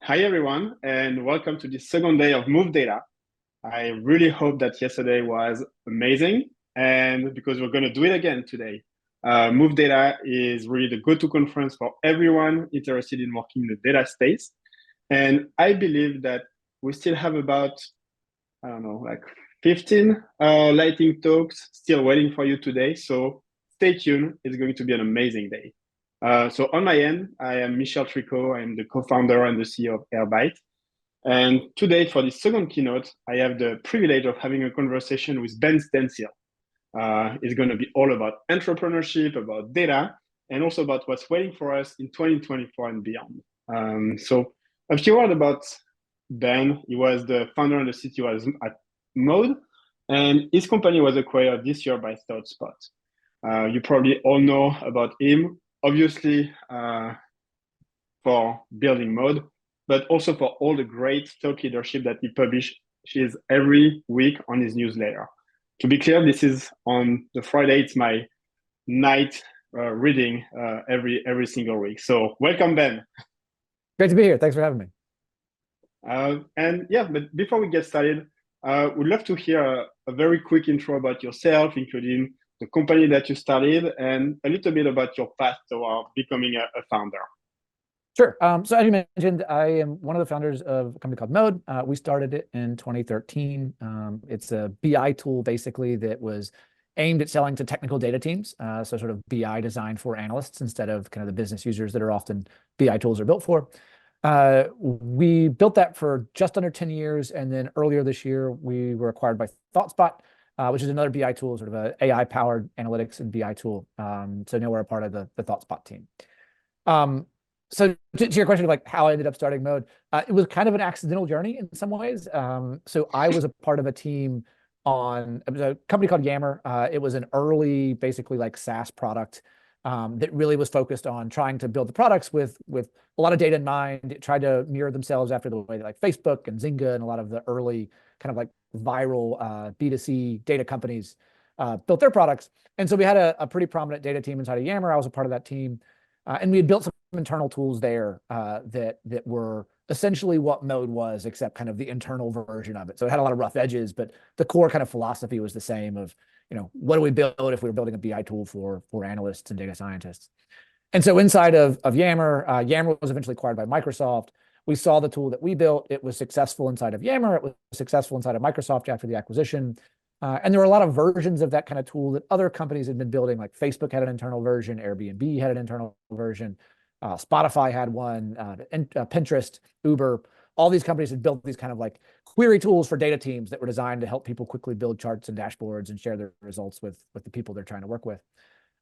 Hi, everyone, and welcome to the second day of Move Data. I really hope that yesterday was amazing, and because we're going to do it again today. Move Data is really the go-to conference for everyone interested in working in the data space. And I believe that we still have about, I don't know, like 15 lighting talks still waiting for you today. So stay tuned. It's going to be an amazing day. So on my end, I am Michel Tricot. I'm the co-founder and the CEO of Airbyte. And today, for the second keynote, I have the privilege of having a conversation with Ben Stensil. It's going to be all about entrepreneurship, about data, and also about what's waiting for us in 2024 and beyond. So a few words about Ben. He was the founder and the CTO at Mode, and his company was acquired this year by ThoughtSpot. You probably all know about him, obviously, for building Mode, but also for all the great thought leadership that he publishes every week on his newsletter. To be clear, this is on the Friday. It's my night reading every single week. So welcome, Ben. Great to be here. Thanks for having me. And yeah, but before we get started, we'd love to hear a very quick intro about yourself, including the company that you started and a little bit about your path toward becoming a founder. Sure. So as you mentioned, I am one of the founders of a company called Mode. We started it in 2013. It's a BI tool basically that was aimed at selling to technical data teams. So sort of BI designed for analysts instead of kind of the business users that are often BI tools are built for. We built that for just under 10 years. And then earlier this year, we were acquired by ThoughtSpot, which is another BI tool, sort of an AI-powered analytics and BI tool. So now we're a part of the ThoughtSpot team. So to your question of like how I ended up starting Mode, it was kind of an accidental journey in some ways. So I was a part of a team on a company called Yammer. It was an early, basically like SaaS product that really was focused on trying to build the products with a lot of data in mind. It tried to mirror themselves after the way that like Facebook and Zynga and a lot of the early kind of like viral B2C data companies built their products. And so we had a pretty prominent data team inside of Yammer. I was a part of that team. And we had built some internal tools there that were essentially what Mode was, except kind of the internal version of it. So it had a lot of rough edges, but the core kind of philosophy was the same of, what do we build if we were building a BI tool for analysts and data scientists? And so inside of Yammer, Yammer was eventually acquired by Microsoft. We saw the tool that we built. It was successful inside of Yammer. It was successful inside of Microsoft after the acquisition. And there were a lot of versions of that kind of tool that other companies had been building, like Facebook had an internal version, Airbnb had an internal version, Spotify had one, and Pinterest, Uber, all these companies had built these kind of like query tools for data teams that were designed to help people quickly build charts and dashboards and share their results with the people they're trying to work with.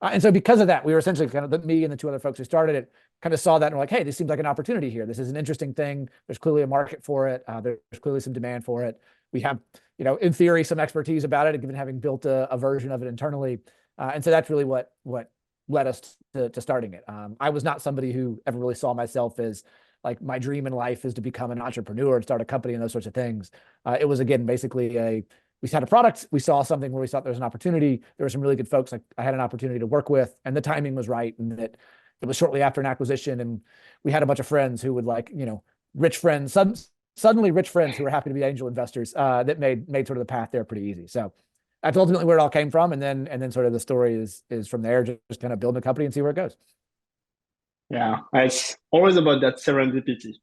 And so because of that, we were essentially kind of, me and the two other folks who started it kind of saw that and were like, hey, this seems like an opportunity here. This is an interesting thing. There's clearly a market for it. There's clearly some demand for it. We have, in theory, some expertise about it, given having built a version of it internally. And so that's really what led us to starting it. I was not somebody who ever really saw myself as like my dream in life is to become an entrepreneur and start a company and those sorts of things. It was, again, basically we had a product, we saw something where we thought there was an opportunity. There were some really good folks like I had an opportunity to work with, and the timing was right. And that it was shortly after an acquisition, and we had a bunch of friends who would like, rich friends, suddenly rich friends who were happy to be angel investors that made sort of the path there pretty easy. So that's ultimately where it all came from. And then sort of the story is from there, just kind of build a company and see where it goes. Yeah, it's always about that serendipity.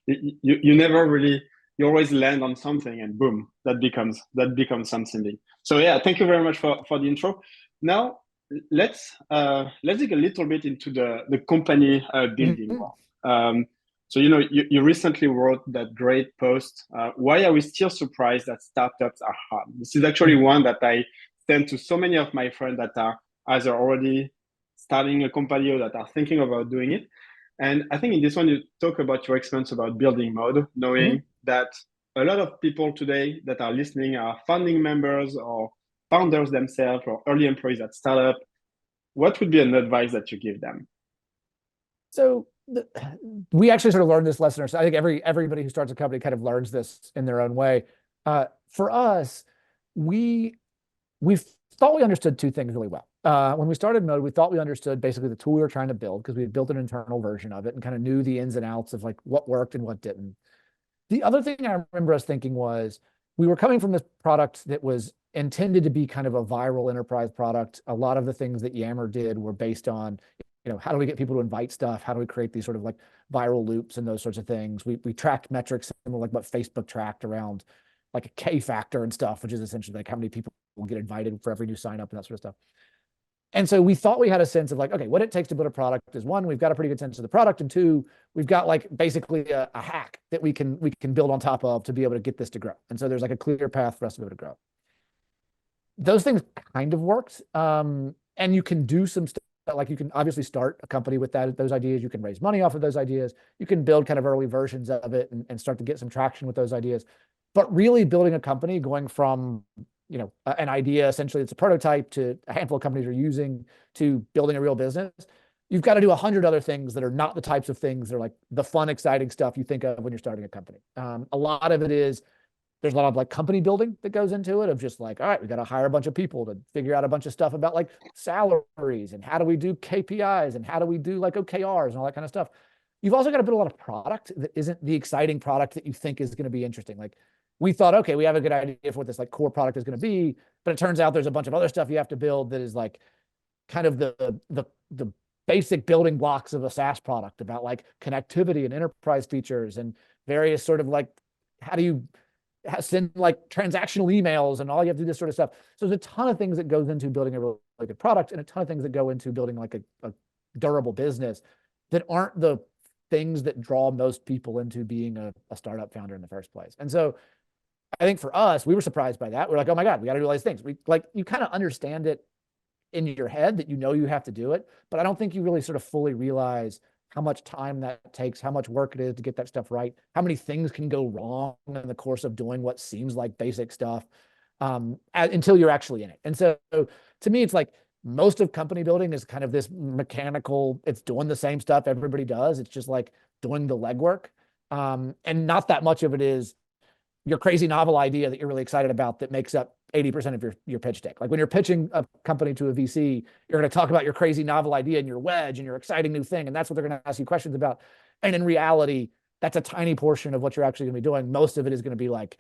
you never really, you always land on something and boom, that becomes something big. So yeah, thank you very much for the intro. Now let's dig a little bit into the company building world. So you recently wrote that great post. Why are we still surprised that startups are hard? This is actually one that I send to so many of my friends that are either already starting a company or that are thinking about doing it. And I think in this one, you talk about your experience about building Mode, knowing that a lot of people today that are listening are founding members or founders themselves or early employees at startup. What would be an advice that you give them? So we actually sort of learned this lesson. I think everybody who starts a company kind of learns this in their own way. For us, we thought we understood two things really well. when we started Mode, we thought we understood basically the tool we were trying to build because we had built an internal version of it and kind of knew the ins and outs of like what worked and what didn't. The other thing I remember us thinking was we were coming from this product that was intended to be kind of a viral enterprise product. A lot of the things that Yammer did were based on, how do we get people to invite stuff? How do we create these sort of like viral loops and those sorts of things? We tracked metrics similar like what Facebook tracked around like a K factor and stuff, which is essentially like how many people will get invited for every new sign up and that sort of stuff. And so we thought we had a sense of like, okay, what it takes to build a product is one, we've got a pretty good sense of the product, and two, we've got like basically a hack that we can build on top of to be able to get this to grow. And so there's like a clear path for us to be able to grow. Those things kind of worked. And you can do some stuff, like you can obviously start a company with those ideas. You can raise money off of those ideas. You can build kind of early versions of it and start to get some traction with those ideas. But really building a company going from an idea, essentially it's a prototype, to a handful of companies are using, to building a real business, you've got to do 100 other things that are not the types of things that are like the fun, exciting stuff you think of when you're starting a company. A lot of it is, there's a lot of like company building that goes into it, of just like, all right, we got to hire a bunch of people to figure out a bunch of stuff about like salaries and how do we do KPIs and how do we do like OKRs and all that kind of stuff. You've also got to build a lot of product that isn't the exciting product that you think is going to be interesting. Like, we thought, okay, we have a good idea for what this like core product is going to be, but it turns out there's a bunch of other stuff you have to build that is like kind of the basic building blocks of a SaaS product, about like connectivity and enterprise features and various sort of like, how do you send like transactional emails and all you have to do this sort of stuff. So there's a ton of things that goes into building a really good product, and a ton of things that go into building like a durable business that aren't the things that draw most people into being a startup founder in the first place. And so I think for us, we were surprised by that. We're like, oh my God, we got to do all these things. You kind of understand it in your head that you have to do it, but I don't think you really sort of fully realize how much time that takes, how much work it is to get that stuff right, how many things can go wrong in the course of doing what seems like basic stuff, until you're actually in it. And so to me, it's like most of company building is kind of this mechanical, it's doing the same stuff everybody does. It's just like doing the legwork. And not that much of it is your crazy novel idea that you're really excited about that makes up 80% of your pitch deck. Like when you're pitching a company to a VC, you're going to talk about your crazy novel idea and your wedge and your exciting new thing. And that's what they're going to ask you questions about. And in reality, that's a tiny portion of what you're actually going to be doing. Most of it is going to be like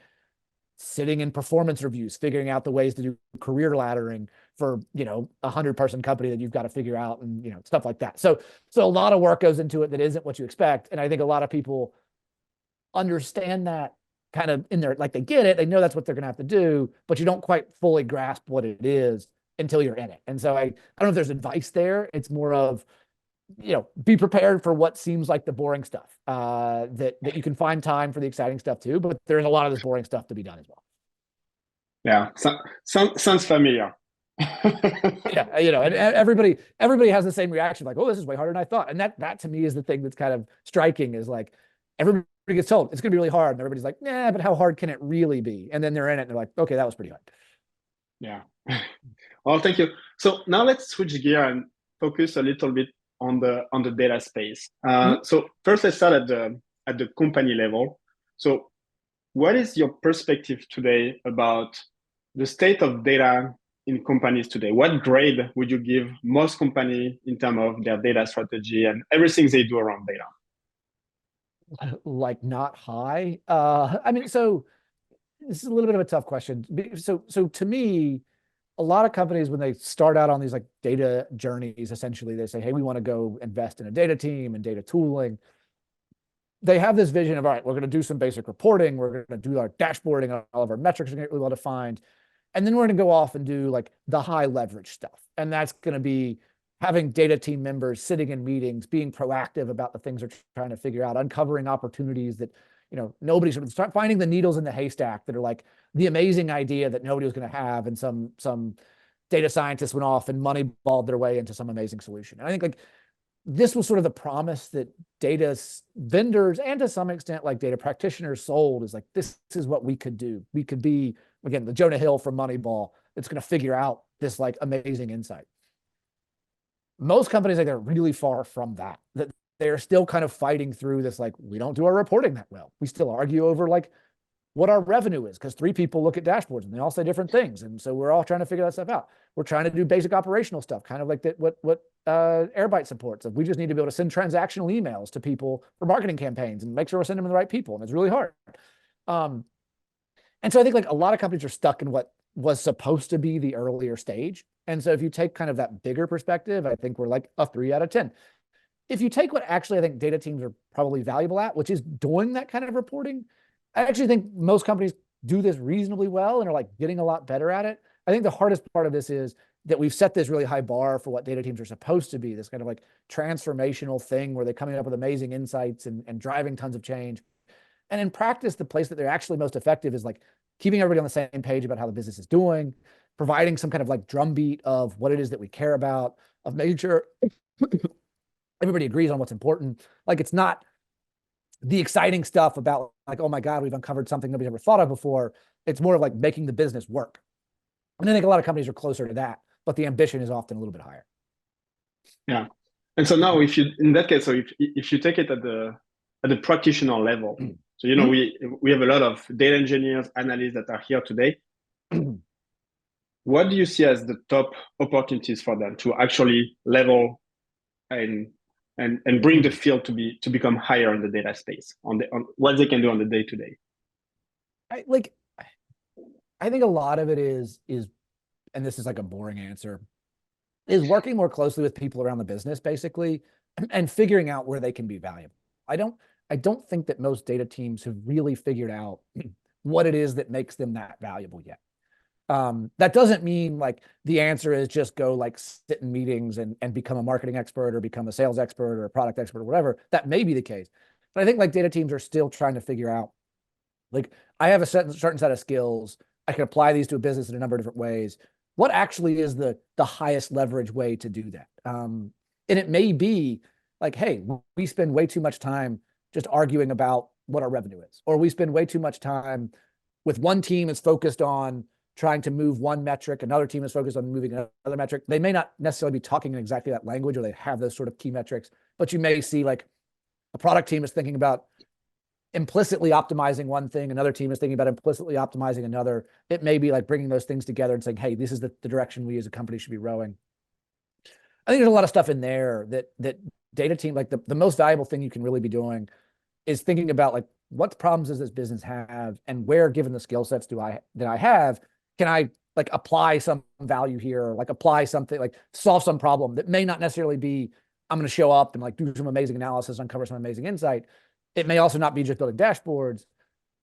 sitting in performance reviews, figuring out the ways to do career laddering for, 100-person company that you've got to figure out, and, stuff like that. So a lot of work goes into it that isn't what you expect. And I think a lot of people understand that kind of in there, like they get it, they know that's what they're going to have to do, but you don't quite fully grasp what it is until you're in it. And so I don't know if there's advice there. It's more of, be prepared for what seems like the boring stuff, that you can find time for the exciting stuff too, but there's a lot of this boring stuff to be done as well. Yeah, sounds familiar. Yeah, and everybody has the same reaction, like, oh, this is way harder than I thought. And that to me is the thing that's kind of striking, is like everybody gets told it's going to be really hard, and everybody's like, nah, but how hard can it really be? And then they're in it and they're like, okay, that was pretty hard. Yeah. Well, thank you. So now let's switch gear and focus a little bit on the data space. So first, let's start at the company level. So what is your perspective today about the state of data in companies today? What grade would you give most companies in terms of their data strategy and everything they do around data? Like not high. I mean, so this is a little bit of a tough question. So to me, a lot of companies, when they start out on these like data journeys, essentially they say, hey, we want to go invest in a data team and data tooling. They have this vision of, all right, we're going to do some basic reporting. We're going to do our dashboarding. All of our metrics are going to get really well defined. And then we're going to go off and do like the high leverage stuff. And that's going to be having data team members sitting in meetings, being proactive about the things they're trying to figure out, uncovering opportunities that, nobody sort of start finding the needles in the haystack that are like the amazing idea that nobody was going to have. And some data scientists went off and moneyballed their way into some amazing solution. And I think like this was sort of the promise that data vendors, and to some extent like data practitioners, sold, is like, this is what we could do. We could be, again, the Jonah Hill from Moneyball that's going to figure out this like amazing insight. Most companies, like, they're really far from that they're still kind of fighting through this, like, we don't do our reporting that well. We still argue over like what our revenue is, because 3 people look at dashboards and they all say different things. And so we're all trying to figure that stuff out. We're trying to do basic operational stuff, kind of like that, what Airbyte supports. We just need to be able to send transactional emails to people for marketing campaigns and make sure we're sending them to the right people. And it's really hard. And so I think like a lot of companies are stuck in what was supposed to be the earlier stage. And so if you take kind of that bigger perspective, I think we're like a 3 out of 10. If you take what actually I think data teams are probably valuable at, which is doing that kind of reporting, I actually think most companies do this reasonably well and are like getting a lot better at it. I think the hardest part of this is that we've set this really high bar for what data teams are supposed to be, this kind of like transformational thing where they're coming up with amazing insights and driving tons of change. And in practice, the place that they're actually most effective is like keeping everybody on the same page about how the business is doing, providing some kind of like drumbeat of what it is that we care about, of making sure everybody agrees on what's important. Like it's not the exciting stuff about like, oh my God, we've uncovered something nobody's ever thought of before. It's more of like making the business work. And I think a lot of companies are closer to that, but the ambition is often a little bit higher. Yeah. And so now if you, in that case, so if you take it at the practitioner level, so, you know, we have a lot of data engineers, analysts that are here today. What do you see as the top opportunities for them to actually level and bring the field to become higher in the data space on what they can do on the day to day? I think a lot of it is, and this is like a boring answer, is working more closely with people around the business, basically, and figuring out where they can be valuable. I don't think that most data teams have really figured out what it is that makes them that valuable yet. That doesn't mean like the answer is just go like sit in meetings and become a marketing expert or become a sales expert or a product expert or whatever. That may be the case. But I think like data teams are still trying to figure out, like, I have a certain set of skills. I can apply these to a business in a number of different ways. What actually is the highest leverage way to do that? And it may be like, hey, we spend way too much time just arguing about what our revenue is, or we spend way too much time with one team is focused on trying to move one metric, another team is focused on moving another metric. They may not necessarily be talking in exactly that language, or they have those sort of key metrics, but you may see like a product team is thinking about implicitly optimizing one thing, another team is thinking about implicitly optimizing another. It may be like bringing those things together and saying, hey, this is the direction we as a company should be rowing. I think there's a lot of stuff in there that data team, like the most valuable thing you can really be doing is thinking about like, what problems does this business have, and where, given the skill sets that I have, can I like apply some value here, or like apply something, like solve some problem that may not necessarily be, I'm going to show up and like do some amazing analysis, uncover some amazing insight. It may also not be just building dashboards,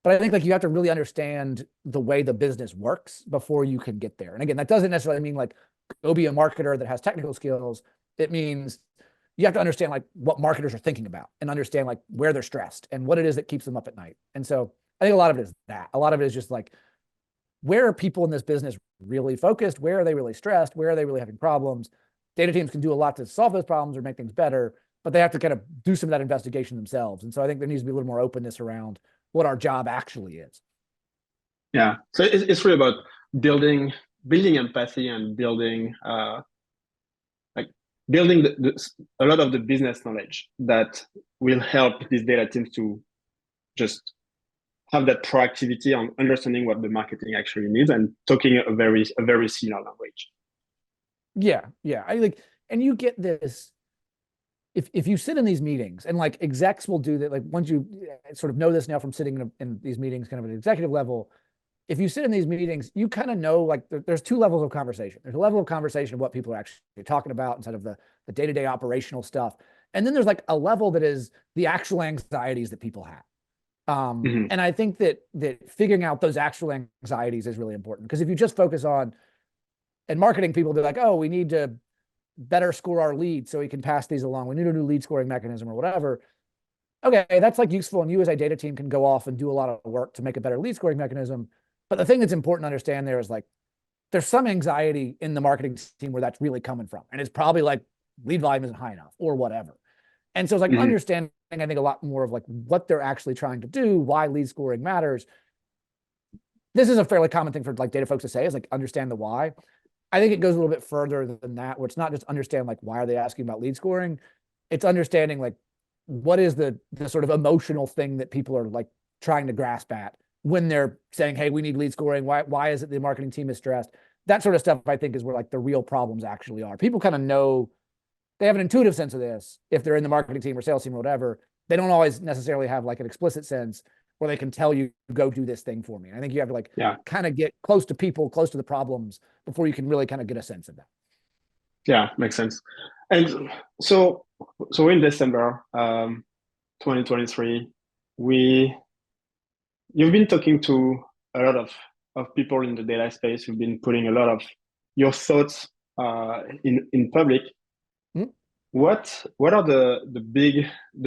but I think like you have to really understand the way the business works before you can get there. And again, that doesn't necessarily mean like go be a marketer that has technical skills. It means you have to understand like what marketers are thinking about and understand like where they're stressed and what it is that keeps them up at night. And so I think a lot of it is that. A lot of it is just like, where are people in this business really focused? Where are they really stressed? Where are they really having problems? Data teams can do a lot to solve those problems or make things better, but they have to kind of do some of that investigation themselves. And so I think there needs to be a little more openness around what our job actually is. Yeah. So it's really about building empathy and building a lot of the business knowledge that will help these data teams to just have that proactivity on understanding what the marketing actually needs and talking a very similar language. Yeah. I think, and you get this, if you sit in these meetings, and like execs will do that, like once you sort of know this now from sitting in these meetings kind of at an executive level, if you sit in these meetings, you kind of know like there's 2 levels of conversation. There's a level of conversation of what people are actually talking about instead of the day-to-day operational stuff. And then there's like a level that is the actual anxieties that people have. And I think that figuring out those actual anxieties is really important, because if you just focus on, and marketing people be like, oh, we need to better score our leads so we can pass these along. We need a new lead scoring mechanism or whatever. Okay, that's like useful, and you as a data team can go off and do a lot of work to make a better lead scoring mechanism. But the thing that's important to understand there is like, there's some anxiety in the marketing team where that's really coming from. And it's probably like lead volume isn't high enough or whatever. And so it's like understanding, I think, a lot more of like what they're actually trying to do, why lead scoring matters. This is a fairly common thing for like data folks to say, is like understand the why. I think it goes a little bit further than that, where it's not just understand like why are they asking about lead scoring. It's understanding like what is the sort of emotional thing that people are like trying to grasp at when they're saying, hey, we need lead scoring. Why is it the marketing team is stressed? That sort of stuff, I think, is where like the real problems actually are. People kind of know, they have an intuitive sense of this if they're in the marketing team or sales team or whatever. They don't always necessarily have like an explicit sense where they can tell you, go do this thing for me. I think you have to like kind of get close to people, close to the problems before you can really kind of get a sense of that. Yeah, makes sense. And so in December 2023, you've been talking to a lot of people in the data space. You've been putting a lot of your thoughts in public. Mm-hmm. What are the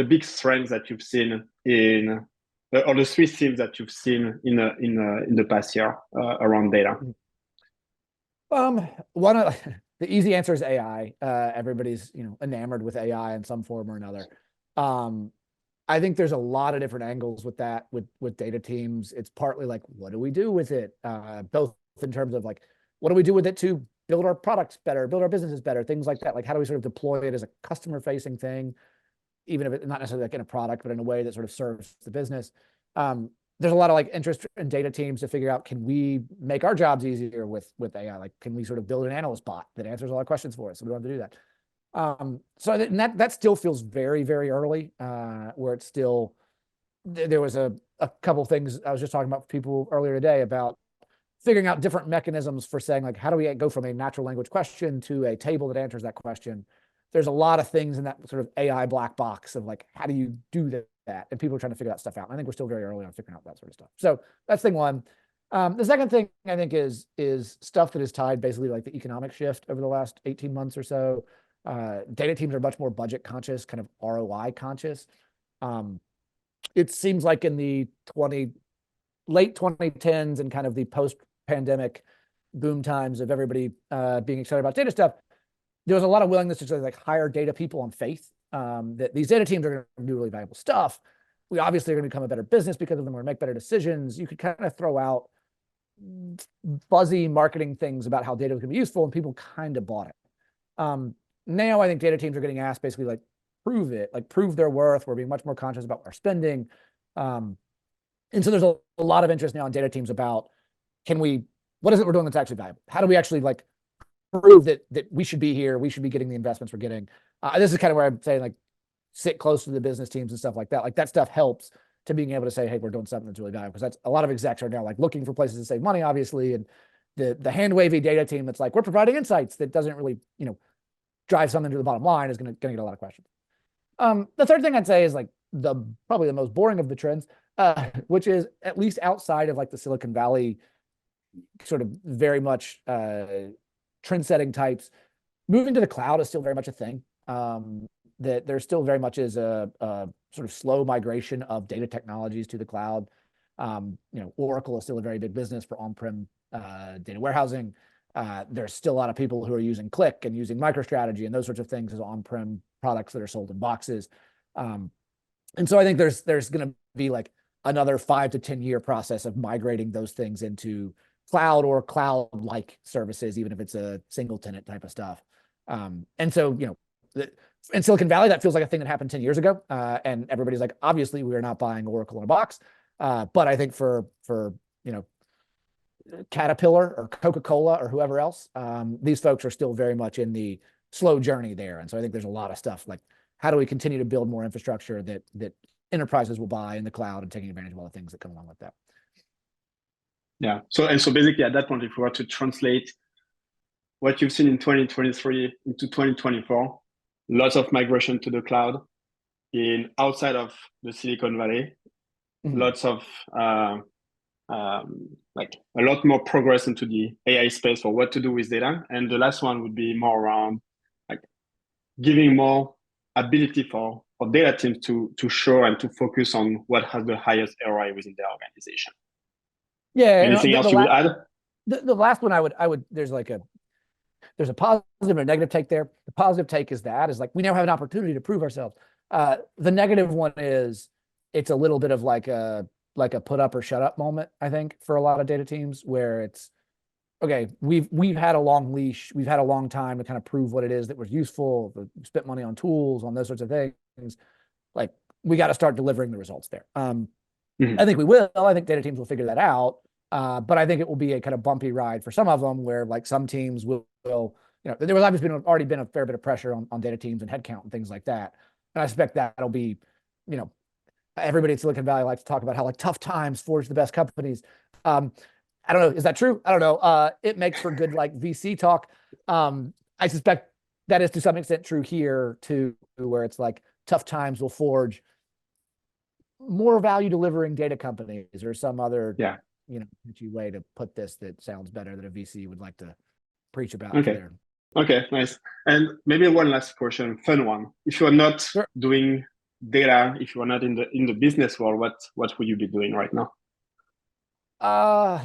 big strengths that you've seen in or the three themes that you've seen in the past year around data? One of the easy answer is AI. Everybody's enamored with AI in some form or another. I think there's a lot of different angles with that with data teams. It's partly like, what do we do with it? Both in terms of like, what do we do with it to build our products better, build our businesses better, things like that. Like, how do we sort of deploy it as a customer facing thing, even if it's not necessarily like in a product, but in a way that sort of serves the business. There's a lot of like interest in data teams to figure out, can we make our jobs easier with AI? Like, can we sort of build an analyst bot that answers all our questions for us? So we don't have to do that. So that still feels very, very early, where it's still, there was a couple of things I was just talking about with people earlier today about figuring out different mechanisms for saying, like, how do we go from a natural language question to a table that answers that question? There's a lot of things in that sort of AI black box of like, how do you do that? And people are trying to figure that stuff out. And I think we're still very early on figuring out that sort of stuff. So that's thing one. The second thing I think is stuff that is tied basically like the economic shift over the last 18 months or so. Data teams are much more budget conscious, kind of ROI conscious. It seems like in the late 2010s and kind of the post-pandemic boom times of everybody being excited about data stuff, there was a lot of willingness to like hire data people on faith that these data teams are going to do really valuable stuff. We obviously are going to become a better business because of them. We're going to make better decisions. You could kind of throw out fuzzy marketing things about how data can be useful, and people kind of bought it. Now I think data teams are getting asked basically like, prove it, like prove their worth. We're being much more conscious about our spending. And so there's a lot of interest now in data teams about, what is it we're doing that's actually valuable? How do we actually like prove that we should be here? We should be getting the investments we're getting. This is kind of where I'm saying like, sit close to the business teams and stuff like that. Like that stuff helps to being able to say, hey, we're doing something that's really valuable, because that's a lot of execs are now like looking for places to save money, obviously. And the hand wavy data team that's like, we're providing insights that doesn't really, drive something to the bottom line is going to get a lot of questions. The third thing I'd say is like probably the most boring of the trends, which is at least outside of like the Silicon Valley sort of very much trend-setting types, moving to the cloud is still very much a thing. That there still very much is a sort of slow migration of data technologies to the cloud. Oracle is still a very big business for on-prem data warehousing. There's still a lot of people who are using Click and using MicroStrategy and those sorts of things as on-prem products that are sold in boxes. And so I think there's going to be like another 5 to 10 year process of migrating those things into cloud or cloud-like services, even if it's a single tenant type of stuff. And so, in Silicon Valley, that feels like a thing that happened 10 years ago. And everybody's like, obviously, we are not buying Oracle in a box. But I think for Caterpillar or Coca-Cola or whoever else, these folks are still very much in the slow journey there. And so I think there's a lot of stuff like, how do we continue to build more infrastructure that enterprises will buy in the cloud, and taking advantage of all the things that come along with that. Yeah. So basically at that point, if we were to translate what you've seen in 2023 into 2024, lots of migration to the cloud outside of the Silicon Valley, lots of like a lot more progress into the AI space for what to do with data. And the last one would be more around like giving more ability for data teams to show and to focus on what has the highest ROI within their organization. Yeah. Anything else you would add? The last one I would there's a positive and a negative take there. The positive take is like, we now have an opportunity to prove ourselves. The negative one is it's a little bit of like a put up or shut up moment, I think, for a lot of data teams, where it's, okay, we've had a long leash, we've had a long time to kind of prove what it is that was useful, we've spent money on tools, on those sorts of things. Like, we got to start delivering the results there. Mhm. I think we will. I think data teams will figure that out. But I think it will be a kind of bumpy ride for some of them, where like some teams will there was obviously already been a fair bit of pressure on data teams and headcount and things like that. And I suspect that'll be, you know, everybody in Silicon Valley likes to talk about how like tough times forge the best companies. I don't know. Is that true? I don't know. It makes for good like VC talk. I suspect that is to some extent true here too, where it's like tough times will forge more value delivering data companies or some other, Yeah. way to put this that sounds better that a VC would like to preach about to Okay. their. Okay, nice. And maybe one last question, fun one. If you're not Sure. doing data, if you are not in the business world, what would you be doing right now? Uh,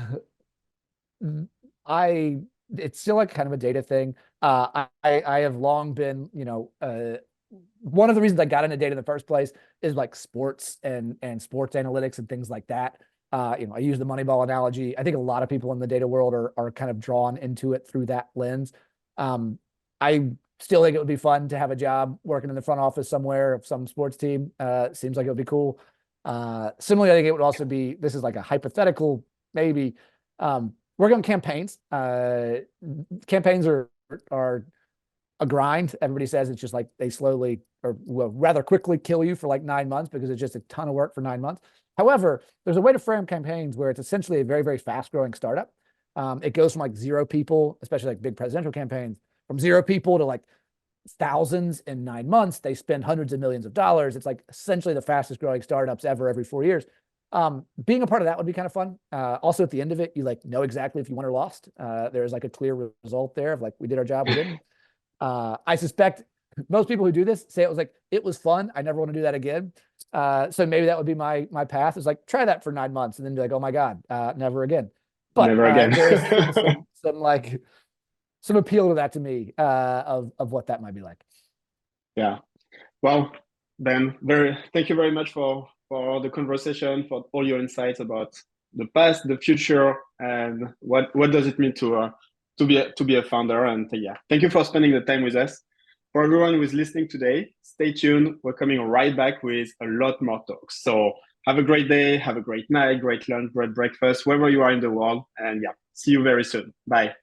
I it's still like kind of a data thing. I have long been, one of the reasons I got into data in the first place is like sports and sports analytics and things like that. I use the Moneyball analogy. I think a lot of people in the data world are kind of drawn into it through that lens. I still think it would be fun to have a job working in the front office somewhere of some sports team. Seems like it would be cool. Similarly, I think it would also be, this is like a hypothetical, maybe, working on campaigns. Campaigns are a grind. Everybody says it's just like they slowly or rather quickly kill you for like 9 months because it's just a ton of work for 9 months. However, there's a way to frame campaigns where it's essentially a very, very fast growing startup. It goes from like 0 people, especially like big presidential campaigns, from 0 people to like thousands in 9 months. They spend hundreds of millions of dollars. It's like essentially the fastest growing startups ever every 4 years. Being a part of that would be kind of fun. Also, at the end of it, you like know exactly if you won or lost. There's like a clear result there of like, we did our job, we didn't. I suspect most people who do this say it was fun. I never want to do that again. So maybe that would be my path, is like try that for 9 months and then be like, oh my God, never again. But Never again. there is some appeal to that to me, of what that might be like. Yeah. Well, Ben, thank you very much for the conversation, for all your insights about the past, the future, and what does it mean to be a founder. And yeah, thank you for spending the time with us. For everyone who is listening today, stay tuned. We're coming right back with a lot more talks. So have a great day, have a great night, great lunch, great breakfast, wherever you are in the world. And yeah, see you very soon. Bye.